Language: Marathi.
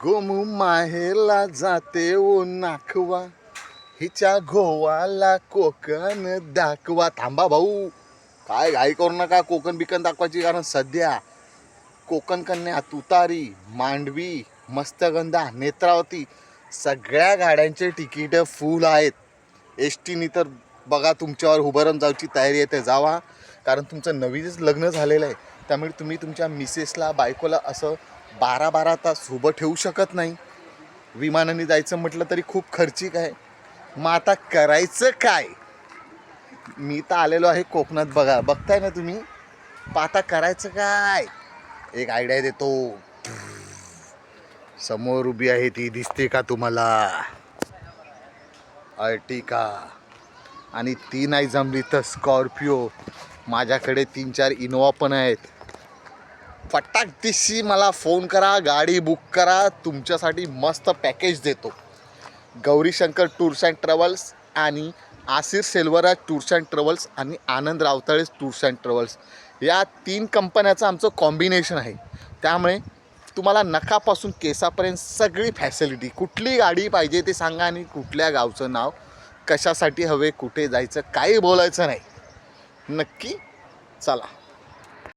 गोमू माहेरला जाते ओ नाखवा, हिच्या गोवाला कोकण दाखवा. थांबा भाऊ, काय घाई करू नका कोकण बिकन दाखवायची, कारण सध्या कोकण कन्या, तुतारी, मांडवी, मस्तगंधा, नेत्रावती सगळ्या गाड्यांचे तिकीट फुल आहेत. एस टीनी तर बघा तुमच्यावर उभारून जायची तयारी आहे, ते जावा. कारण तुमचं नवीनच लग्न झालेलं आहे, त्यामुळे तुम्ही तुमच्या मिसेसला, बायकोला असं 12-12 तास उभं ठेवू शकत नाही. विमानाने जायचं म्हटलं तरी खूप खर्चिक आहे. मग आता करायचं काय? मी तर आलेलो आहे कोकणात, बघताय ना तुम्ही. आता करायचं काय? एक आयडिया देतो. समोर उभी आहे ती, दिसते का तुम्हाला? अर्टिका. आणि ती नाही जमली तर स्कॉर्पिओ. माझ्याकडे 3-4 इनोवा पण आहेत. फटाक दिशी मला फोन करा, गाडी बुक करा, तुमच्यासाठी मस्त पॅकेज देतो. गौरीशंकर टूर्स अँड ट्रॅव्हल्स आणि Asir Selvaraj tours and travels आणि आनंद रावतळे टूर्स अँड ट्रॅव्हल्स या 3 कंपन्याचं आमचं कॉम्बिनेशन आहे. त्यामुळे तुम्हाला नखापासून केसापर्यंत सगळी फॅसिलिटी, कुठली गाडी पाहिजे ते सांगा आणि कुठल्या गावचं नाव, कशासाठी हवे, कुठे जायचं, काही बोलायचं नाही. नक्की चला.